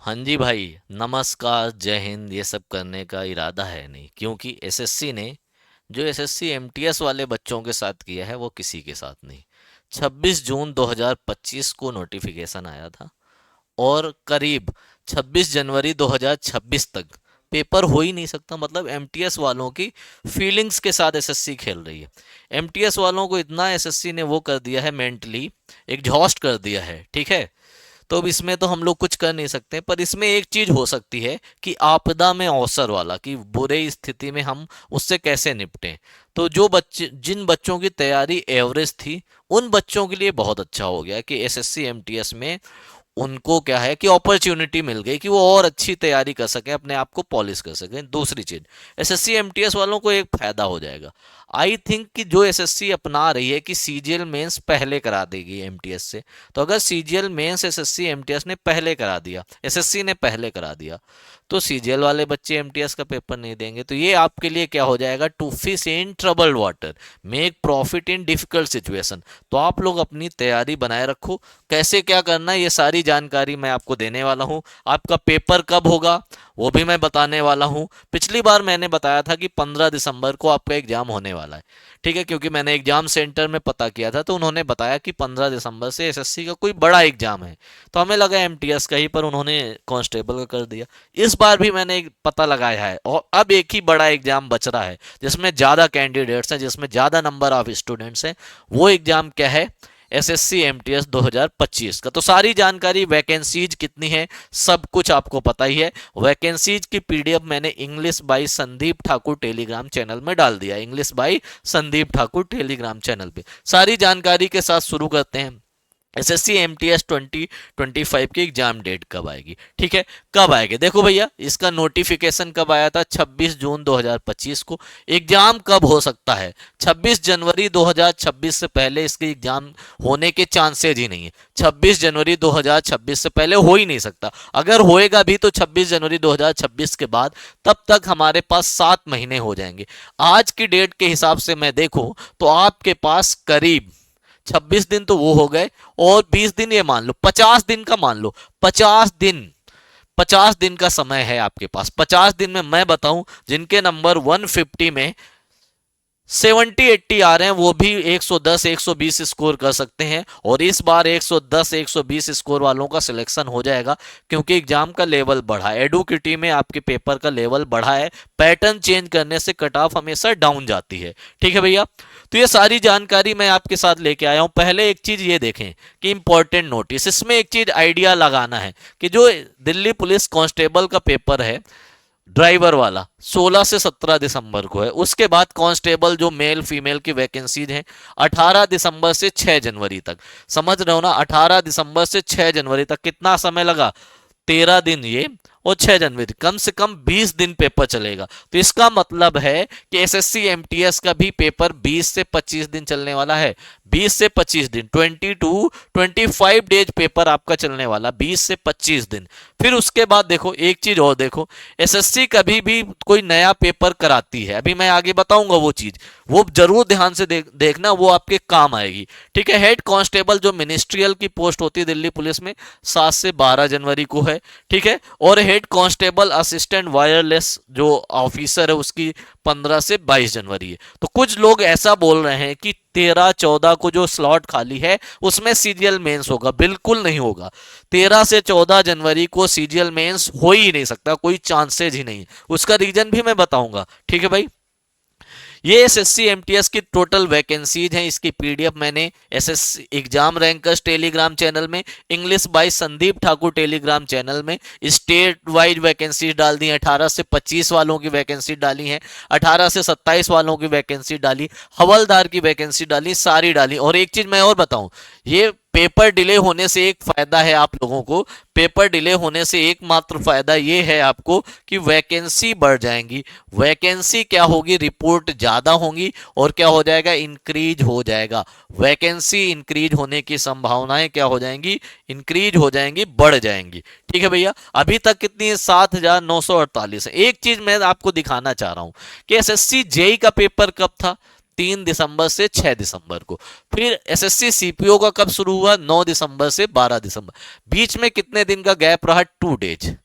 हाँ जी भाई, नमस्कार, जय हिंद। ये सब करने का इरादा है नहीं, क्योंकि एसएससी ने जो एसएससी एमटीएस वाले बच्चों के साथ किया है वो किसी के साथ नहीं। 26 जून 2025 को नोटिफिकेशन आया था और करीब 26 जनवरी 2026 तक पेपर हो ही नहीं सकता। मतलब एमटीएस वालों की फीलिंग्स के साथ एसएससी खेल रही है। एमटीएस वालों को इतना एसएससी ने वो कर दिया है, मेंटली एग्जॉस्ट कर दिया है, ठीक है। तो अब इसमें तो हम लोग कुछ कर नहीं सकते, पर इसमें एक चीज हो सकती है कि आपदा में अवसर वाला, कि बुरे स्थिति में हम उससे कैसे निपटें। तो जो बच्चे, जिन बच्चों की तैयारी एवरेज थी, उन बच्चों के लिए बहुत अच्छा हो गया कि एसएससी एमटीएस में उनको क्या है कि अपॉर्चुनिटी मिल गई कि वो और अच्छी तैयारी कर सकें, अपने आप को पॉलिश कर सकें। दूसरी चीज, एसएससी एमटीएस वालों को एक फायदा हो जाएगा। आई थिंक कि जो एसएससी अपना रही है कि सीजीएल मेंस पहले करा देगी एमटीएस से। तो अगर सीजीएल मेंस एसएससी एमटीएस ने पहले करा दिया, एसएससी ने पहले करा दिया, तो सीजीएल वाले बच्चे एमटीएस का पेपर नहीं देंगे। तो ये आपके लिए क्या हो जाएगा, to fish in troubled water, make profit in difficult situation. तो आप लोग अपनी तैयारी बनाए रखो। कैसे क्या करना है ये सारी जानकारी मैं आपको देने वाला हूँ। आपका पेपर कब होगा वो भी मैं बताने वाला हूँ। पिछली बार मैंने बताया था कि 15 दिसंबर को आपका एग्जाम होने वाला है, ठीक है, क्योंकि मैंने एग्जाम सेंटर में पता किया था तो उन्होंने बताया कि 15 दिसंबर से एसएससी का कोई बड़ा एग्जाम है। तो हमें लगा एमटीएस का ही, पर उन्होंने कांस्टेबल का कर दिया। इस बार भी मैंने एक पता लगाया है और अब एक ही बड़ा एग्जाम बच रहा है जिसमें ज़्यादा कैंडिडेट्स हैं, जिसमें ज़्यादा नंबर ऑफ स्टूडेंट्स हैं। वो एग्जाम क्या है, एसएससी एमटीएस 2025 का। तो सारी जानकारी, वैकेंसीज कितनी है, सब कुछ आपको पता ही है। वैकेंसीज की पीडीएफ मैंने English by Sandeep Thakur telegram channel में डाल दिया। English by Sandeep Thakur telegram channel पे सारी जानकारी के साथ शुरू करते हैं। एसएससी एमटीएस 2025 की एग्जाम डेट कब आएगी, ठीक है। कब आएगी देखो भैया, इसका नोटिफिकेशन कब आया था, 26 जून 2025 को। एग्जाम कब हो सकता है, 26 जनवरी 2026 से पहले इसके एग्जाम होने के चांसेज ही नहीं है। 26 जनवरी 2026 से पहले हो ही नहीं सकता। अगर होएगा भी तो 26 जनवरी 2026 के बाद। तब तक हमारे पास 7 महीने हो जाएंगे। आज की डेट के हिसाब से मैं देखूं तो आपके पास करीब 26 दिन तो वो हो गए, और 20 दिन, ये मान लो 50 दिन का मान लो, 50 दिन, 50 दिन का समय है आपके पास। 50 दिन में मैं बताऊं, जिनके नंबर 150 में 70-80 आ रहे हैं वो भी 110 120 स्कोर कर सकते हैं। और इस बार 110 120 स्कोर वालों का सिलेक्शन हो जाएगा, क्योंकि एग्जाम का लेवल बढ़ा है, एडुकेटी में आपके पेपर का लेवल बढ़ा है। पैटर्न चेंज करने से कट ऑफ हमेशा डाउन जाती है, ठीक है भैया। तो ये सारी जानकारी मैं आपके साथ लेके आया हूं। पहले एक चीज ये देखें कि इंपॉर्टेंट नोटिस, इसमें एक चीज आइडिया लगाना है कि जो दिल्ली पुलिस कांस्टेबल का पेपर है ड्राइवर वाला, 16 से 17 दिसंबर को है। उसके बाद कांस्टेबल जो मेल फीमेल की वैकेंसीज हैं 18 दिसंबर से 6 जनवरी तक। समझ रहे हो ना, 18 दिसंबर से 6 जनवरी तक कितना समय लगा, 13 दिन ये, और 6 जनवरी, कम से कम 20 दिन पेपर चलेगा। तो इसका मतलब है कि एसएससी एमटीएस का भी पेपर 20 से 25 दिन चलने वाला है। 20 से 25 दिन, 22 to 25 डेज पेपर आपका चलने वाला, 20 से 25 दिन। फिर उसके बाद देखो एक चीज और देखो, एसएससी कभी भी कोई नया पेपर कराती है, अभी मैं आगे बताऊंगा वो चीज, वो जरूर ध्यान से देखना, वो आपके काम आएगी, ठीक है। हेड कांस्टेबल जो मिनिस्ट्रियल की पोस्ट होती है दिल्ली पुलिस में, 7 से 12 जनवरी को है, ठीक है। और हेड कांस्टेबल असिस्टेंट वायरलेस जो ऑफिसर है उसकी 15 से 22 जनवरी है। तो कुछ लोग ऐसा बोल रहे हैं कि 13-14 को जो स्लॉट खाली है उसमें सीजीएल मेंस होगा। बिल्कुल नहीं होगा। 13 से 14 जनवरी को सीजीएल मेंस हो ही नहीं सकता, कोई चांसेज ही नहीं। उसका रीजन भी मैं बताऊंगा, ठीक है भाई। ये एसएससी एमटीएस की टोटल वैकेंसीज हैं। इसकी पीडीएफ मैंने SSC exam rankers telegram channel में, English by Sandeep Thakur telegram channel में स्टेट वाइड वैकेंसीज डाल दी हैं। 18 से 25 वालों की वैकेंसी डाली हैं, 18 से 27 वालों की वैकेंसी डाली, हवलदार की वैकेंसी डाली, सारी डाली। और एक चीज मैं और बताऊं, ये पेपर डिले होने से एक फायदा है आप लोगों को। पेपर डिले होने से एकमात्र फायदा ये है आपको कि वैकेंसी बढ़ जाएंगी। वैकेंसी क्या होगी, रिपोर्ट ज्यादा होंगी, और क्या हो जाएगा, इंक्रीज हो जाएगा। वैकेंसी इंक्रीज होने की संभावनाएं क्या हो जाएंगी, इंक्रीज हो जाएंगी, बढ़ जाएंगी, ठीक है भैया। अभी तक कितनी है, 7,948 है। एक चीज मैं आपको दिखाना चाह रहा हूं कि एसएससी जेई का पेपर कब था, 3 दिसंबर से 6 दिसंबर को। फिर एसएससी सीपीओ का कब शुरू हुआ? 9 दिसंबर से 12 दिसंबर। बीच में कितने दिन का गैप रहा? 2 डेज।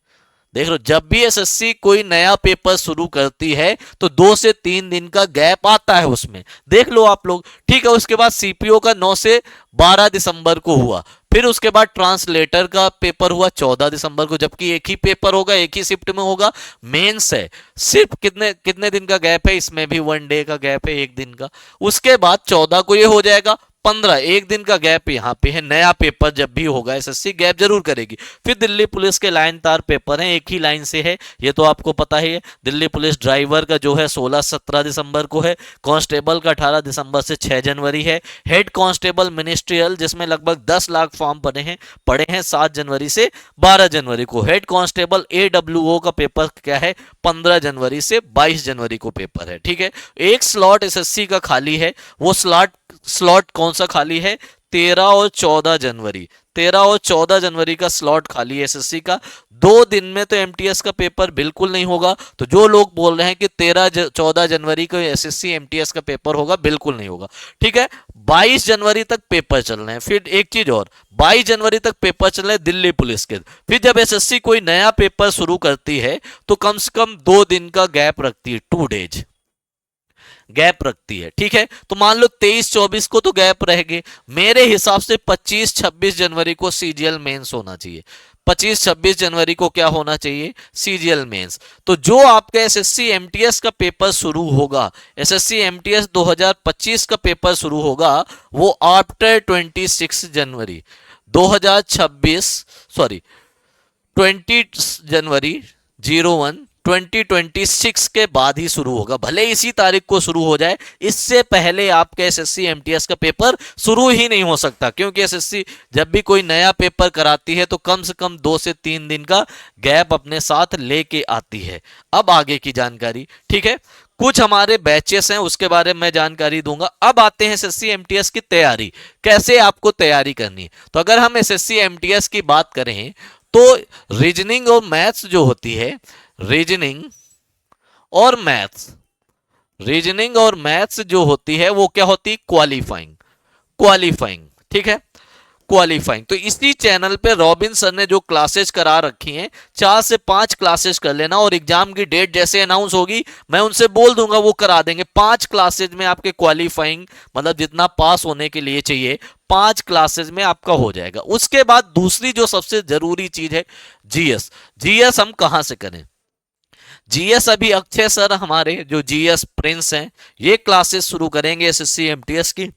देख लो, जब भी एसएससी कोई नया पेपर शुरू करती है तो 2 से 3 दिन का गैप आता है उसमें, देख लो आप लोग। ठीक है, उसके बाद सीपीओ का 9 से 12 दिसंबर को हुआ। फिर उसके बाद ट्रांसलेटर का पेपर हुआ 14 दिसंबर को, जबकि एक ही पेपर होगा, एक ही शिफ्ट में होगा। मेंस है, सिर्फ कितने कितने दिन का गैप है, इसमें भी 1 डे का गैप है, 1 दिन का। उसके बाद 14 को ये हो जाएगा 15, 1 दिन का गैप यहाँ पे है। नया पेपर जब भी होगा एसएससी गैप जरूर करेगी। फिर दिल्ली पुलिस के लाइन तार पेपर हैं, एक ही लाइन से है, ये तो आपको पता ही है। दिल्ली पुलिस ड्राइवर का जो है 16-17 दिसंबर को है। कांस्टेबल का 18 दिसंबर से 6 जनवरी है। हेड कांस्टेबल मिनिस्ट्रियल, जिसमें लगभग 10 लाख फॉर्म पड़े हैं 7 जनवरी से 12 जनवरी को। हेड कांस्टेबल एडब्ल्यूओ का पेपर क्या है? 15 जनवरी से 22 जनवरी को पेपर है। ठीक है, एक स्लॉट एसएससी का खाली है। वो स्लॉट कौन सा खाली है? 13 और 14 जनवरी। 13 और 14 जनवरी का स्लॉट खाली है एसएससी का। 2 दिन में तो एमटीएस का पेपर बिल्कुल नहीं होगा। तो जो लोग बोल रहे हैं कि 13-14 जनवरी को एसएससी एमटीएस का पेपर होगा, बिल्कुल नहीं होगा। ठीक है, 22 जनवरी तक पेपर चल रहे हैं। फिर एक चीज और, 22 जनवरी तक पेपर चल रहे हैं दिल्ली पुलिस के। फिर जब एसएससी कोई नया पेपर शुरू करती है तो कम से कम 2 दिन का गैप रखती है, 2 डेज गैप रखती है। ठीक है, तो मान लो 23-24 को तो गैप रहेगी। मेरे हिसाब से 25-26 जनवरी को सीजीएल मेंस होना चाहिए। 25-26 जनवरी को क्या होना चाहिए? CGL mains. तो जो आपका एसएससी एमटीएस का पेपर शुरू होगा, एसएससी एमटीएस 2025 का पेपर शुरू होगा, वो आफ्टर 26 जनवरी 2026, सॉरी 20 जनवरी 01 2026 के बाद ही शुरू होगा। भले इसी तारीख को शुरू हो जाए, इससे पहले आपके एसएससी एमटीएस का पेपर शुरू ही नहीं हो सकता, क्योंकि एसएससी जब भी कोई नया पेपर कराती है तो कम से कम 2 से 3 दिन का गैप अपने साथ लेके आती है। अब आगे की जानकारी, ठीक है, कुछ हमारे बैचेस हैं उसके बारे में मैं जानकारी दूंगा। अब आते हैं एसएससी एमटीएस की तैयारी, कैसे आपको तैयारी करनी है। तो अगर हम एसएससी एमटीएस की बात करें तो रीजनिंग और मैथ्स जो होती है, रीजनिंग और मैथ्स, रीजनिंग और मैथ्स जो होती है वो क्या होती है? क्वालिफाइंग। ठीक है, क्वालिफाइंग। तो इसी चैनल पे रॉबिन सर ने जो क्लासेस करा रखी हैं, 4 से 5 क्लासेस कर लेना, और एग्जाम की डेट जैसे अनाउंस होगी मैं उनसे बोल दूंगा, वो करा देंगे। 5 क्लासेस में आपके क्वालिफाइंग, मतलब जितना पास होने के लिए चाहिए, 5 क्लासेस में आपका हो जाएगा। उसके बाद दूसरी जो सबसे जरूरी चीज है, जीएस। जीएस हम कहां से करें? जीएस अभी अक्षय सर हमारे जो जीएस प्रिंस हैं, ये क्लासेस शुरू करेंगे एसएससी एमटीएस की।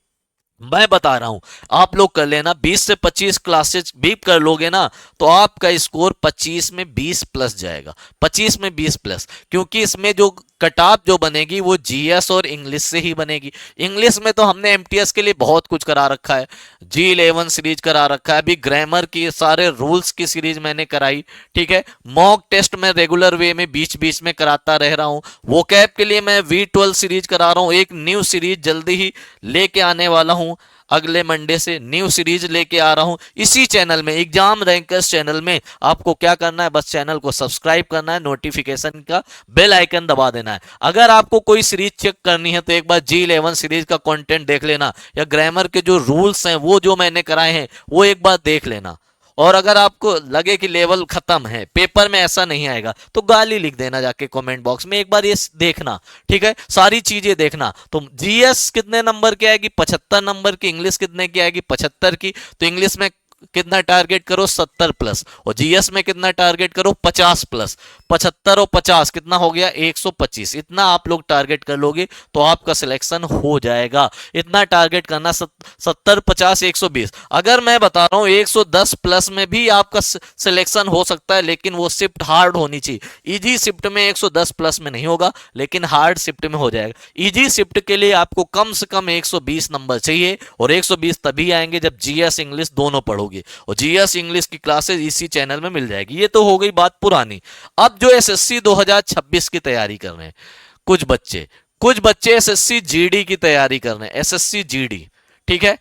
मैं बता रहा हूं, आप लोग कर लेना, 20 से 25 क्लासेस भी कर लोगे ना तो आपका स्कोर 25 में 20 प्लस जाएगा। 25 में 20 प्लस, क्योंकि इसमें जो कटाप जो बनेगी वो जीएस और इंग्लिश से ही बनेगी। इंग्लिश में तो हमने एमटीएस के लिए बहुत कुछ करा रखा है, G11 सीरीज करा रखा है, अभी ग्रामर की सारे रूल्स की सीरीज मैंने कराई। ठीक है, मॉक टेस्ट में रेगुलर वे में बीच बीच में कराता रह रहा हूं। वोकैब के लिए मैं V12 सीरीज करा रहा हूं, एक न्यू सीरीज जल्दी ही लेके आने वाला हूं। अगले मंडे से न्यू सीरीज लेके आ रहा हूं इसी चैनल में, एग्जाम रैंकर्स चैनल में। आपको क्या करना है, बस चैनल को सब्सक्राइब करना है, नोटिफिकेशन का बेल आइकन दबा देना है। अगर आपको कोई सीरीज चेक करनी है तो एक बार G11 सीरीज का कंटेंट देख लेना, या ग्रामर के जो रूल्स हैं वो जो मैंने कराए हैं वो एक बार देख लेना। और अगर आपको लगे कि लेवल खत्म है, पेपर में ऐसा नहीं आएगा, तो गाली लिख देना जाके कमेंट बॉक्स में, एक बार ये देखना। ठीक है, सारी चीजें देखना। तो जीएस कितने नंबर की आएगी? 75 नंबर की। इंग्लिश कितने की आएगी? 75 की। तो इंग्लिश में कितना टारगेट करो? 70 प्लस। और जीएस में कितना टारगेट करो? 50 प्लस। 75 और 50 कितना हो गया? 125। इतना आप लोग टारगेट कर लोगे तो आपका सिलेक्शन हो जाएगा। इतना टारगेट करना, 70, 50, 120। अगर मैं बता रहा हूं 110 प्लस में भी आपका सिलेक्शन हो सकता है, लेकिन वो शिफ्ट हार्ड होनी चाहिए। इजी शिफ्ट में 110 प्लस में नहीं होगा, लेकिन हार्ड शिफ्ट में हो जाएगा। इजी शिफ्ट के लिए आपको कम से कम 120 नंबर चाहिए, और 120 तभी आएंगे जब जीएस इंग्लिश दोनों पढ़ोगे। और जीएस इंग्लिश की क्लासेस इसी चैनल में मिल जाएगी। ये तो हो गई बात पुरानी। अब जो एसएससी 2026 की तैयारी कर रहे हैं कुछ बच्चे एसएससी जीडी की तैयारी कर रहे हैं, एसएससी जीडी। ठीक है,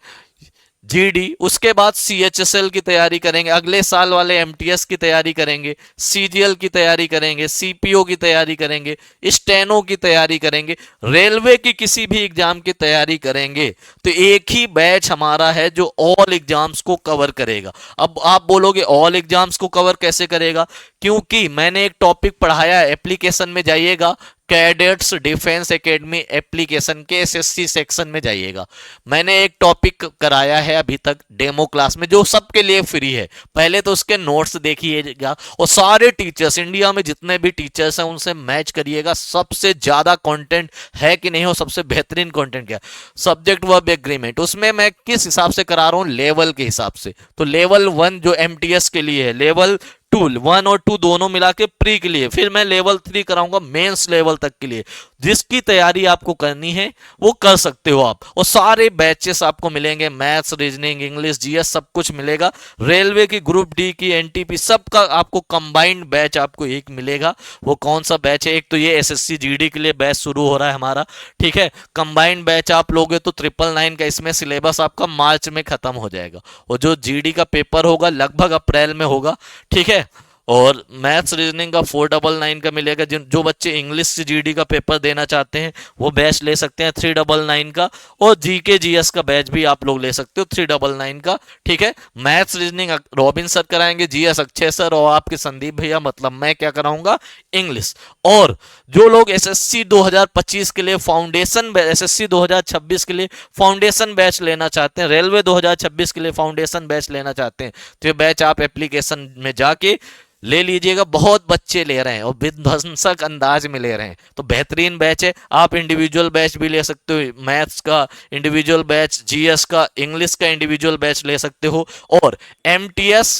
जीडी, उसके बाद सीएचएसएल की तैयारी करेंगे, अगले साल वाले एमटीएस की तैयारी करेंगे, सीजीएल की तैयारी करेंगे, सीपीओ की तैयारी करेंगे, स्टेनो की तैयारी करेंगे, रेलवे की किसी भी एग्जाम की तैयारी करेंगे, तो एक ही बैच हमारा है जो ऑल एग्जाम्स को कवर करेगा। अब आप बोलोगे ऑल एग्जाम्स को कवर कैसे करेगा, क्योंकि मैंने एक टॉपिक पढ़ाया है, एप्लीकेशन में जाइएगा, कैडेट्स डिफेंस एकेडमी एप्लीकेशन के एसएससी सेक्शन में जाइएगा, मैंने एक टॉपिक कराया है अभी तक डेमो क्लास में जो सबके लिए फ्री है, पहले तो उसके नोट्स देखिएगा और सारे टीचर्स, इंडिया में जितने भी टीचर्स हैं उनसे मैच करिएगा, सबसे ज्यादा कंटेंट है कि नहीं हो, सबसे बेहतरीन कंटेंट क्या, सब्जेक्ट वर्ब एग्रीमेंट, उसमें मैं किस हिसाब से करा रहा हूं, लेवल के हिसाब से। तो लेवल 1 जो एमटीएस के लिए है, लेवल 2 1 और 2 दोनों मिला के प्री के लिए, फिर मैं लेवल 3 कराऊंगा मेंस लेवल तक के लिए। जिसकी तैयारी आपको करनी है वो कर सकते हो आप, और सारे बैचेस आपको मिलेंगे, मैथ्स, रीजनिंग, इंग्लिश, जीएस सब कुछ मिलेगा। रेलवे की, ग्रुप डी की, एनटीपी सबका आपको कंबाइंड बैच आपको एक मिलेगा। वो कौन सा बैच है, एक तो ये एसएससी जीडी के लिए बैच शुरू हो रहा है हमारा, ठीक है, कंबाइंड बैच आप लोगे तो 999 का, इसमें सिलेबस आपका मार्च में खत्म हो जाएगा, और जो जीडी का पेपर होगा लगभग अप्रैल में होगा, ठीक है। और मैथ्स रीजनिंग का 499 का मिलेगा, जिन जो बच्चे इंग्लिश से जीडी का पेपर देना चाहते हैं वो बैच ले सकते हैं 399 का, और जीके जीएस का बैच भी आप लोग ले सकते हो 399 का, ठीक है। मैथ्स रीजनिंग रॉबिन सर कराएंगे, जीएस अक्षय सर और आपके संदीप भैया, मतलब मैं क्या कराऊंगा, इंग्लिश। और जो लोग एसएससी 2025 के लिए फाउंडेशन, एसएससी 2026 के लिए फाउंडेशन बैच लेना चाहते हैं, रेलवे 2026 के लिए फाउंडेशन बैच लेना चाहते हैं, तो ये बैच आप एप्लीकेशन में जाके ले लीजिएगा। बहुत बच्चे ले रहे हैं और विध्वंसक अंदाज में ले रहे हैं, तो बेहतरीन बैच है। आप इंडिविजुअल बैच भी ले सकते हो, मैथ्स का इंडिविजुअल बैच, जीएस का, इंग्लिश का इंडिविजुअल बैच ले सकते हो। और MTS,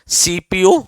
CPO,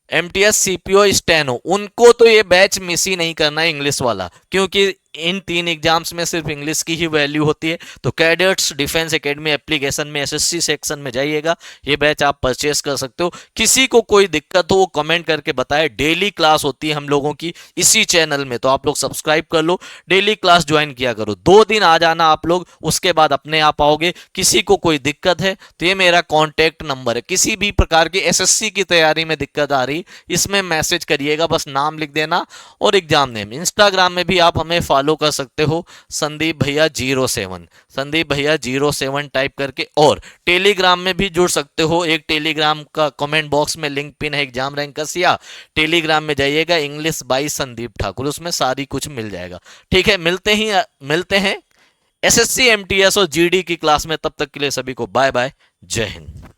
MTS, CPO, steno, उनको तो ये बैच मिस ही नहीं करना है, इंग्लिश वाला, क्योंकि इन 3 एग्जाम्स में सिर्फ इंग्लिश की ही वैल्यू होती है। तो कैडेट्स डिफेंस एकेडमी एप्लीकेशन में एसएससी सेक्शन में जाइएगा, ये बैच आप परचेस कर सकते हो। किसी को कोई दिक्कत हो वो कमेंट करके बताए। डेली क्लास होती है हम लोगों की इसी चैनल में, तो आप लोग सब्सक्राइब कर लो, डेली क्लास ज्वाइन किया करो। 2 दिन आ जाना आप लोग, उसके बाद अपने आप आओगे। किसी को कोई दिक्कत है तो ये मेरा कॉन्टैक्ट नंबर है, किसी भी प्रकार की एसएससी की तैयारी में दिक्कत आ रही, इसमें मैसेज करिएगा, बस नाम लिख देना और एग्जाम नेम। इंस्टाग्राम में भी आप हमें फॉलो कर सकते हो, संदीप भैया 07, संदीप भैया 07 टाइप करके। और टेलीग्राम में भी जुड़ सकते हो, एक टेलीग्राम का कमेंट बॉक्स में लिंक पिन है, एग्जाम रैंकर्स, या टेलीग्राम में जाइएगा इंग्लिश बाय संदीप ठाकुर, उसमें सारी कुछ मिल जाएगा, ठीक है। मिलते हैं एसएससी एमटीएस और जीडी की क्लास में, तब तक के लिए सभी को बाय बाय, जय हिंद।